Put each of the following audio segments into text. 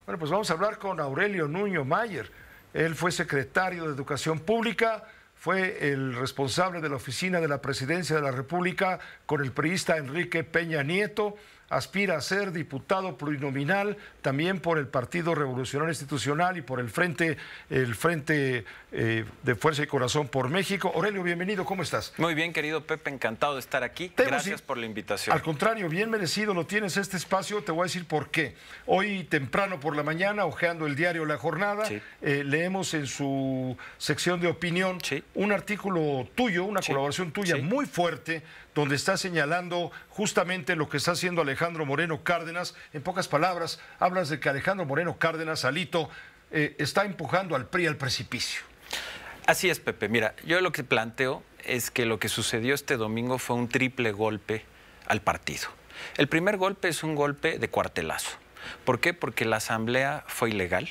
Bueno, pues vamos a hablar con Aurelio Nuño Mayer. Él fue secretario de Educación Pública, fue el responsable de la oficina de la Presidencia de la República con el priista Enrique Peña Nieto. Aspira a ser diputado plurinominal también por el Partido Revolucionario Institucional y por el Frente de Fuerza y Corazón por México. Aurelio, bienvenido, ¿cómo estás? Muy bien, querido Pepe, encantado de estar aquí. Gracias por la invitación. Al contrario, bien merecido lo tienes este espacio, te voy a decir por qué. Hoy temprano por la mañana, hojeando el diario La Jornada, sí. Leemos en su sección de opinión un artículo tuyo, una colaboración tuya muy fuerte, donde está señalando justamente lo que está haciendo Alejandro Moreno Cárdenas. En pocas palabras, hablas de que Alejandro Moreno Cárdenas, Alito, está empujando al PRI al precipicio. Así es, Pepe. Mira, yo lo que planteo es que lo que sucedió este domingo fue un triple golpe al partido. El primer golpe es un golpe de cuartelazo. ¿Por qué? Porque la asamblea fue ilegal.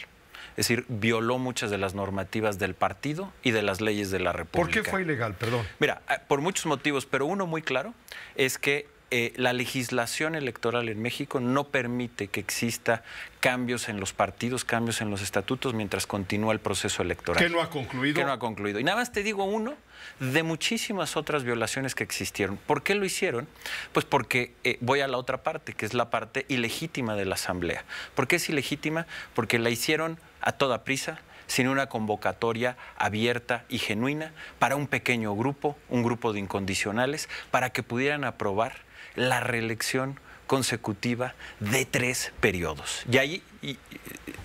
Es decir, violó muchas de las normativas del partido y de las leyes de la República. ¿Por qué fue ilegal? Perdón. Mira, por muchos motivos, pero uno muy claro es que la legislación electoral en México no permite que exista cambios en los partidos, cambios en los estatutos mientras continúa el proceso electoral. ¿Que no ha concluido? Que no ha concluido. Y nada más te digo uno de muchísimas otras violaciones que existieron. ¿Por qué lo hicieron? Pues porque voy a la otra parte, que es la parte ilegítima de la Asamblea. ¿Por qué es ilegítima? Porque la hicieron a toda prisa, sin una convocatoria abierta y genuina para un pequeño grupo, un grupo de incondicionales, para que pudieran aprobar la reelección consecutiva de 3 periodos. Y ahí...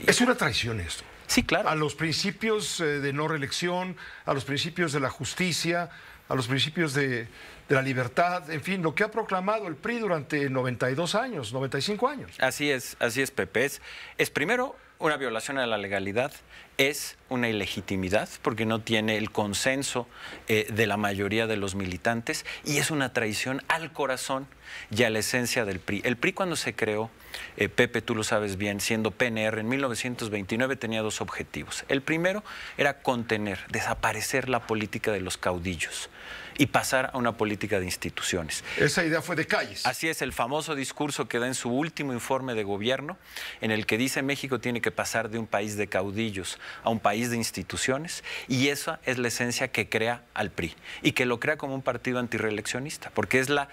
Es una traición esto. Sí, claro. A los principios de no reelección, a los principios de la justicia, a los principios de la libertad, en fin, lo que ha proclamado el PRI durante 92 años, 95 años. Así es, Pepe. Es primero una violación a la legalidad, es una ilegitimidad porque no tiene el consenso de la mayoría de los militantes y es una traición al corazón y a la esencia del PRI. El PRI cuando se creó, Pepe, tú lo sabes bien, siendo PNR en 1929 tenía 2 objetivos. El primero era contener, desaparecer la política de los caudillos y pasar a una política de instituciones. Esa idea fue de Calles. Así es, el famoso discurso que da en su último informe de gobierno, en el que dice México tiene que pasar de un país de caudillos a un país de instituciones, y esa es la esencia que crea al PRI, y que lo crea como un partido antirreeleccionista, porque es la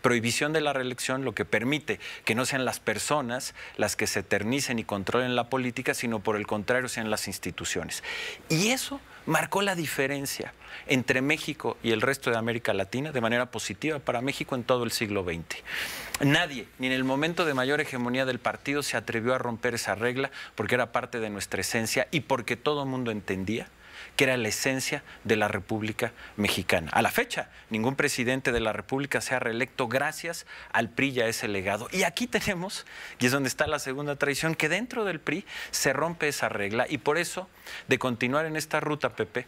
prohibición de la reelección lo que permite que no sean las personas las que se eternicen y controlen la política, sino por el contrario sean las instituciones. Y eso marcó la diferencia entre México y el resto de América Latina de manera positiva para México en todo el siglo XX. Nadie, ni en el momento de mayor hegemonía del partido, se atrevió a romper esa regla porque era parte de nuestra esencia y porque todo el mundo entendía que era la esencia de la República Mexicana. A la fecha, ningún presidente de la República se ha reelecto gracias al PRI y a ese legado. Y aquí tenemos, y es donde está la segunda traición, que dentro del PRI se rompe esa regla y por eso, de continuar en esta ruta, Pepe,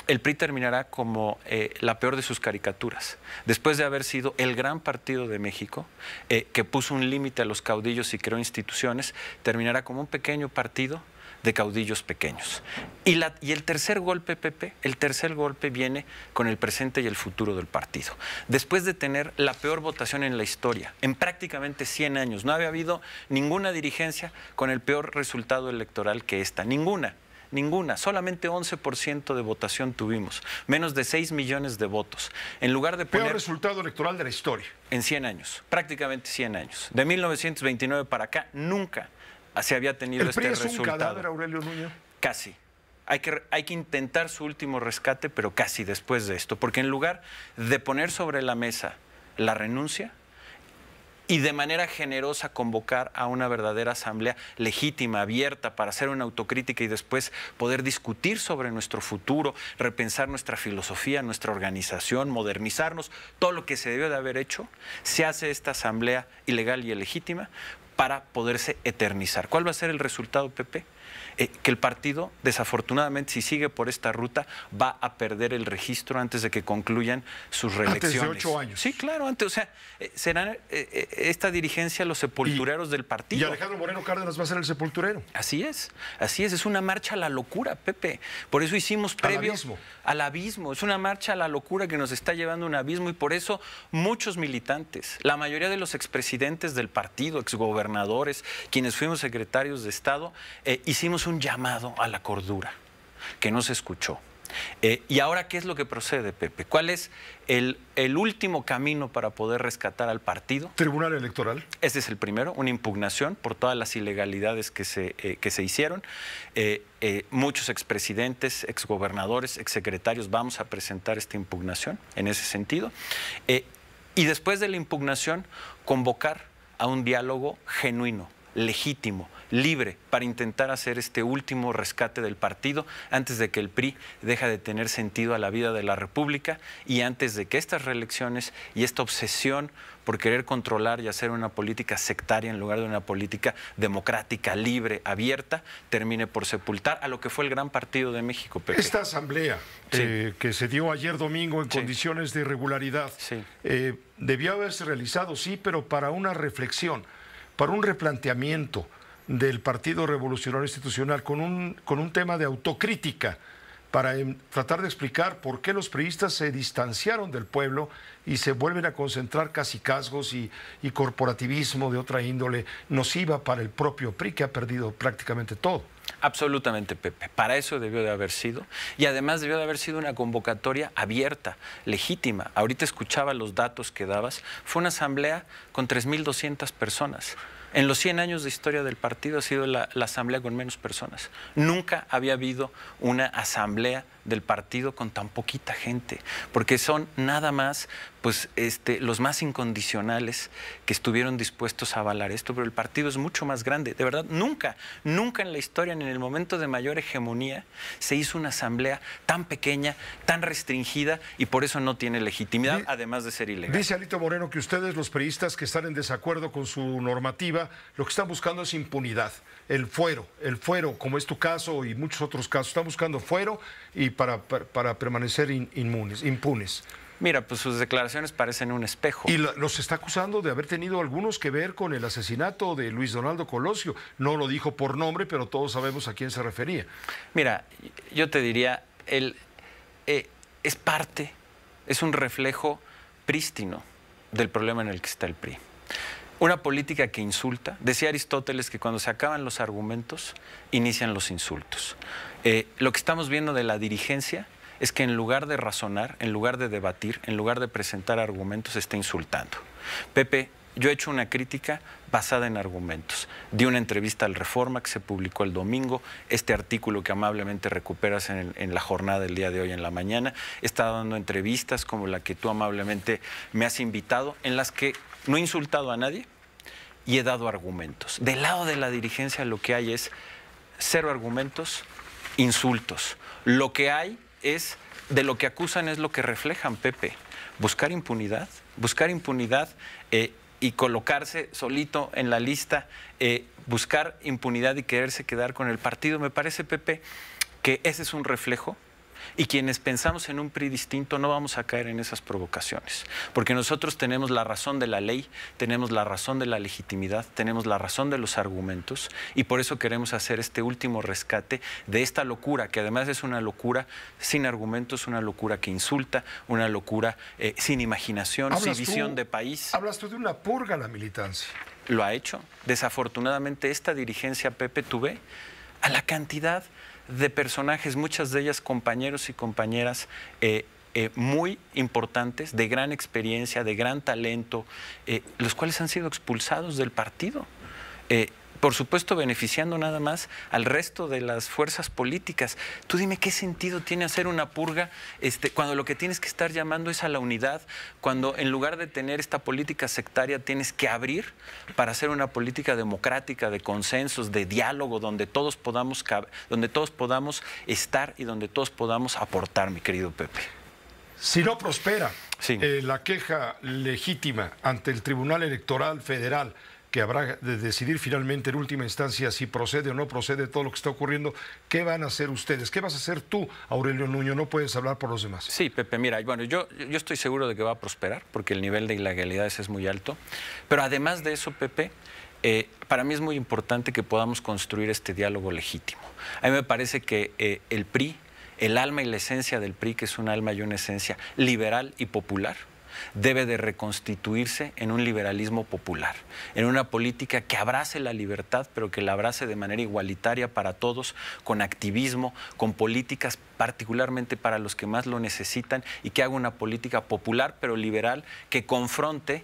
el PRI terminará como la peor de sus caricaturas. Después de haber sido el gran partido de México, que puso un límite a los caudillos y creó instituciones, terminará como un pequeño partido de caudillos pequeños. Y el tercer golpe, Pepe, el tercer golpe viene con el presente y el futuro del partido. Después de tener la peor votación en la historia, en prácticamente 100 años, no había habido ninguna dirigencia con el peor resultado electoral que esta, ninguna, solamente 11% de votación tuvimos, menos de 6 millones de votos. En lugar de poner... Peor resultado electoral de la historia. En 100 años, prácticamente 100 años. De 1929 para acá, nunca se había tenido este resultado. ¿El PRI es un cadáver, Aurelio Nuño? Casi. Hay que intentar su último rescate, pero casi después de esto. Porque en lugar de poner sobre la mesa la renuncia y de manera generosa convocar a una verdadera asamblea legítima, abierta, para hacer una autocrítica y después poder discutir sobre nuestro futuro, repensar nuestra filosofía, nuestra organización, modernizarnos, todo lo que se debió de haber hecho, se hace esta asamblea ilegal y ilegítima para poderse eternizar. ¿Cuál va a ser el resultado, Pepe? Que el partido, desafortunadamente, si sigue por esta ruta, va a perder el registro antes de que concluyan sus reelecciones. Antes de 8 años. Sí, claro, antes, o sea, serán esta dirigencia los sepultureros del partido. Y Alejandro Moreno Cárdenas va a ser el sepulturero. Así es una marcha a la locura, Pepe. Por eso hicimos previo al abismo. Es una marcha a la locura que nos está llevando a un abismo y por eso muchos militantes, la mayoría de los expresidentes del partido, exgobernadores, exgobernadores, quienes fuimos secretarios de Estado, hicimos un llamado a la cordura, que no se escuchó. Y ahora, ¿qué es lo que procede, Pepe? ¿Cuál es el último camino para poder rescatar al partido? Tribunal Electoral. Ese es el primero, una impugnación por todas las ilegalidades que se hicieron. Muchos expresidentes, exgobernadores, exsecretarios vamos a presentar esta impugnación en ese sentido. Y después de la impugnación, convocar a un diálogo genuino, legítimo, libre, para intentar hacer este último rescate del partido antes de que el PRI deje de tener sentido a la vida de la República y antes de que estas reelecciones y esta obsesión por querer controlar y hacer una política sectaria en lugar de una política democrática, libre, abierta, termine por sepultar a lo que fue el gran partido de México, Pepe. Esta asamblea que se dio ayer domingo en condiciones de irregularidad, debió haberse realizado, sí, pero para una reflexión, para un replanteamiento del Partido Revolucionario Institucional con un tema de autocrítica para tratar de explicar por qué los priistas se distanciaron del pueblo y se vuelven a concentrar cacicazgos y corporativismo de otra índole nociva para el propio PRI, que ha perdido prácticamente todo. Absolutamente, Pepe. Para eso debió de haber sido. Y además debió de haber sido una convocatoria abierta, legítima. Ahorita escuchaba los datos que dabas. Fue una asamblea con 3.200 personas. En los 100 años de historia del partido ha sido la asamblea con menos personas. Nunca había habido una asamblea del partido con tan poquita gente, porque son nada más pues los más incondicionales que estuvieron dispuestos a avalar esto, pero el partido es mucho más grande. De verdad, nunca en la historia, ni en el momento de mayor hegemonía, se hizo una asamblea tan pequeña, tan restringida, y por eso no tiene legitimidad, además de ser ilegal. Dice Alito Moreno que ustedes, los priistas que están en desacuerdo con su normativa, lo que están buscando es impunidad, el fuero, como es tu caso y muchos otros casos. Están buscando fuero y para permanecer impunes. Mira, pues sus declaraciones parecen un espejo. Y los está acusando de haber tenido algunos que ver con el asesinato de Luis Donaldo Colosio. No lo dijo por nombre, pero todos sabemos a quién se refería. Mira, yo te diría, es un reflejo prístino del problema en el que está el PRI. Una política que insulta. Decía Aristóteles que cuando se acaban los argumentos, inician los insultos. Lo que estamos viendo de la dirigencia es que en lugar de razonar, en lugar de debatir, en lugar de presentar argumentos, está insultando. Pepe, yo he hecho una crítica basada en argumentos. Di una entrevista al Reforma que se publicó el domingo, este artículo que amablemente recuperas en la jornada del día de hoy en la mañana. He estado dando entrevistas como la que tú amablemente me has invitado, en las que no he insultado a nadie y he dado argumentos. Del lado de la dirigencia lo que hay es cero argumentos, insultos. Lo que hay es, de lo que acusan es lo que reflejan, Pepe. Buscar impunidad y colocarse solito en la lista, buscar impunidad y quererse quedar con el partido. Me parece, Pepe, que ese es un reflejo. Y quienes pensamos en un PRI distinto no vamos a caer en esas provocaciones, porque nosotros tenemos la razón de la ley, tenemos la razón de la legitimidad, tenemos la razón de los argumentos, y por eso queremos hacer este último rescate de esta locura, que además es una locura sin argumentos, una locura que insulta, una locura sin imaginación, sin visión de país. Hablas tú de una purga a la militancia. Lo ha hecho. Desafortunadamente esta dirigencia, Pepe, tuve a la cantidad de personajes, muchas de ellas compañeros y compañeras muy importantes, de gran experiencia, de gran talento, los cuales han sido expulsados del partido. Por supuesto, beneficiando nada más al resto de las fuerzas políticas. Tú dime qué sentido tiene hacer una purga cuando lo que tienes que estar llamando es a la unidad, cuando en lugar de tener esta política sectaria tienes que abrir para hacer una política democrática, de consensos, de diálogo, donde todos podamos estar y donde todos podamos aportar, mi querido Pepe. Si no prospera sí. La queja legítima ante el Tribunal Electoral Federal, que habrá de decidir finalmente en última instancia si procede o no procede todo lo que está ocurriendo, ¿qué van a hacer ustedes? ¿Qué vas a hacer tú, Aurelio Nuño? No puedes hablar por los demás. Sí, Pepe, mira, bueno, yo estoy seguro de que va a prosperar, porque el nivel de ilegalidades es muy alto, pero además de eso, Pepe, para mí es muy importante que podamos construir este diálogo legítimo. A mí me parece que el PRI, el alma y la esencia del PRI, que es un alma y una esencia liberal y popular, debe de reconstituirse en un liberalismo popular, en una política que abrace la libertad, pero que la abrace de manera igualitaria para todos, con activismo, con políticas particularmente para los que más lo necesitan, y que haga una política popular pero liberal que confronte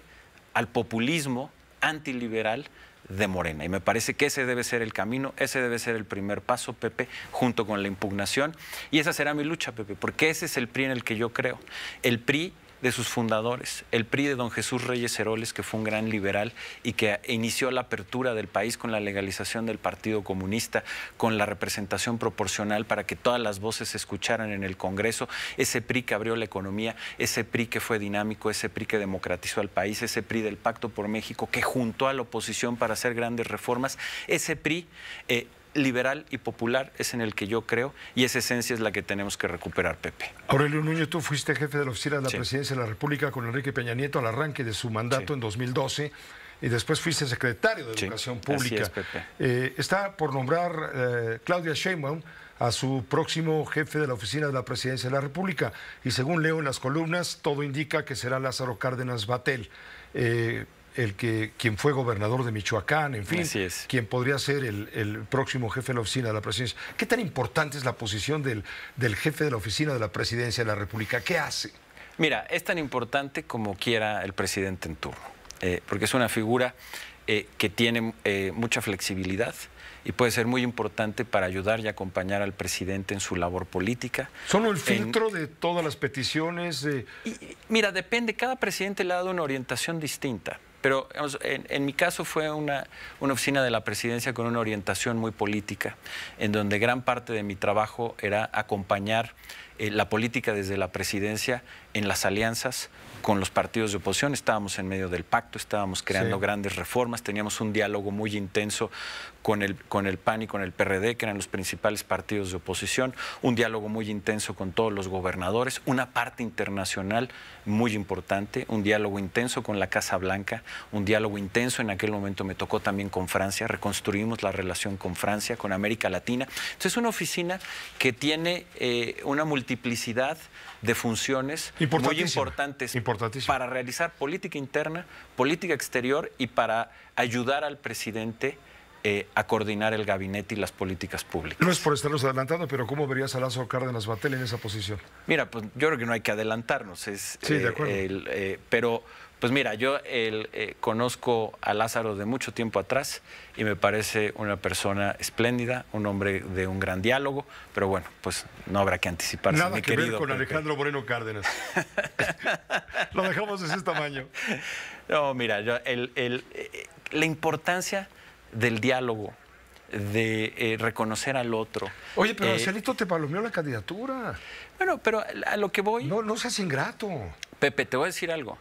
al populismo antiliberal de Morena. Y me parece que ese debe ser el camino, ese debe ser el primer paso, Pepe, junto con la impugnación. Y esa será mi lucha, Pepe, porque ese es el PRI en el que yo creo. El PRI de sus fundadores, el PRI de don Jesús Reyes Heroles, que fue un gran liberal y que inició la apertura del país con la legalización del Partido Comunista, con la representación proporcional para que todas las voces se escucharan en el Congreso, ese PRI que abrió la economía, ese PRI que fue dinámico, ese PRI que democratizó al país, ese PRI del Pacto por México que juntó a la oposición para hacer grandes reformas, ese PRI liberal y popular es en el que yo creo, y esa esencia es la que tenemos que recuperar, Pepe. Aurelio Nuño, tú fuiste jefe de la oficina de la Presidencia de la República con Enrique Peña Nieto al arranque de su mandato en 2012, y después fuiste secretario de Educación Pública. Así es, Pepe. Está por nombrar Claudia Sheinbaum a su próximo jefe de la oficina de la Presidencia de la República, y según leo en las columnas, todo indica que será Lázaro Cárdenas Battel, quien fue gobernador de Michoacán, en fin, quien podría ser el próximo jefe de la oficina de la Presidencia. ¿Qué tan importante es la posición del jefe de la oficina de la Presidencia de la República? ¿Qué hace? Mira, es tan importante como quiera el presidente en turno, porque es una figura que tiene mucha flexibilidad y puede ser muy importante para ayudar y acompañar al presidente en su labor política. ¿Son el filtro de todas las peticiones? Mira, depende, cada presidente le ha dado una orientación distinta. Pero en mi caso fue una oficina de la presidencia con una orientación muy política, en donde gran parte de mi trabajo era acompañar la política desde la presidencia en las alianzas con los partidos de oposición. Estábamos en medio del pacto, estábamos creando grandes reformas, teníamos un diálogo muy intenso con el PAN y con el PRD, que eran los principales partidos de oposición, un diálogo muy intenso con todos los gobernadores, una parte internacional muy importante, un diálogo intenso con la Casa Blanca, un diálogo intenso, en aquel momento me tocó también con Francia, reconstruimos la relación con Francia, con América Latina. Entonces es una oficina que tiene una multiplicidad de funciones muy importantes para realizar política interna, política exterior y para ayudar al presidente a coordinar el gabinete y las políticas públicas. No es por estarnos adelantando, pero ¿cómo verías a Lázaro Cárdenas Battel en esa posición? Mira, pues yo creo que no hay que adelantarnos. Sí, de acuerdo. Pero, pues mira, yo conozco a Lázaro de mucho tiempo atrás y me parece una persona espléndida, un hombre de un gran diálogo, pero bueno, pues no habrá que anticiparse. Nada que ver con Alejandro Moreno Cárdenas. Lo dejamos de ese tamaño. No, mira, la importancia del diálogo, de reconocer al otro. Oye, pero Celito te palomeó la candidatura. Bueno, pero a lo que voy... No seas ingrato. Pepe, te voy a decir algo.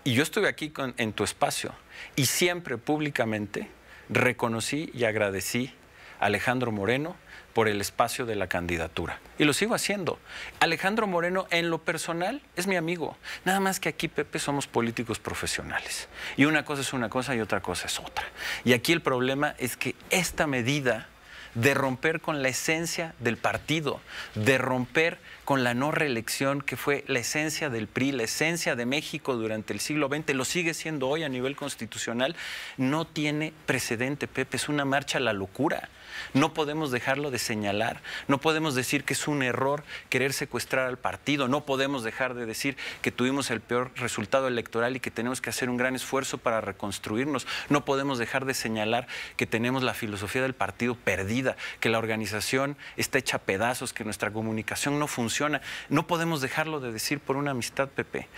Y yo estuve aquí en tu espacio y siempre públicamente reconocí y agradecí a Alejandro Moreno por el espacio de la candidatura. Y lo sigo haciendo. Alejandro Moreno, en lo personal, es mi amigo. Nada más que aquí, Pepe, somos políticos profesionales. Y una cosa es una cosa y otra cosa es otra. Y aquí el problema es que esta medida de romper con la esencia del partido, de romper con la no reelección, que fue la esencia del PRI, la esencia de México durante el siglo XX, lo sigue siendo hoy a nivel constitucional, no tiene precedente, Pepe, es una marcha a la locura. No podemos dejarlo de señalar, no podemos decir que es un error querer secuestrar al partido, no podemos dejar de decir que tuvimos el peor resultado electoral y que tenemos que hacer un gran esfuerzo para reconstruirnos, no podemos dejar de señalar que tenemos la filosofía del partido perdida, que la organización está hecha a pedazos, que nuestra comunicación no funciona, no podemos dejarlo de decir por una amistad, Pepe.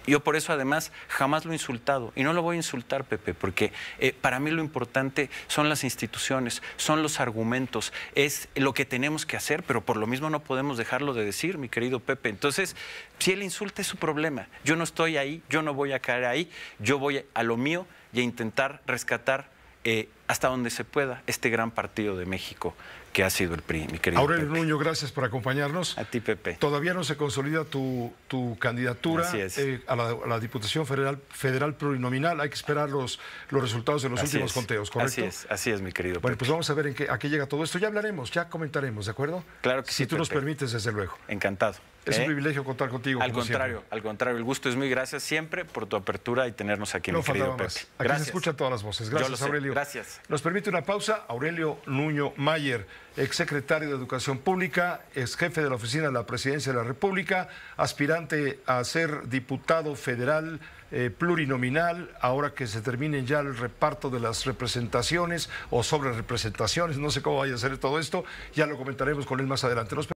Yo por eso además jamás lo he insultado y no lo voy a insultar, Pepe, porque para mí lo importante son las instituciones, son los argumentos, es lo que tenemos que hacer, pero por lo mismo no podemos dejarlo de decir, mi querido Pepe. Entonces, si él insulta es su problema. Yo no estoy ahí, yo no voy a caer ahí, yo voy a lo mío y a intentar rescatar hasta donde se pueda este gran partido de México que ha sido el PRI, mi querido Aurelio Pepe. Nuño, gracias por acompañarnos. A ti, Pepe. Todavía no se consolida tu candidatura a la Diputación Federal Plurinominal. Hay que esperar los resultados de los últimos conteos, ¿correcto? Así es, mi querido Bueno, Pepe. pues vamos a ver a qué llega todo esto. Ya hablaremos, ya comentaremos, ¿de acuerdo? Claro que sí, Si tú nos Pepe. permites, desde luego. Encantado. Es un privilegio contar contigo. Al contrario, el gusto es muy gracias siempre por tu apertura y tenernos aquí, mi querido Pepe. Aquí Gracias. se escuchan todas las voces. Gracias, Aurelio. Gracias. Nos permite una pausa. Aurelio Nuño Mayer, exsecretario de Educación Pública, ex jefe de la Oficina de la Presidencia de la República, aspirante a ser diputado federal plurinominal, ahora que se termine ya el reparto de las representaciones o sobre representaciones, no sé cómo vaya a ser todo esto, ya lo comentaremos con él más adelante.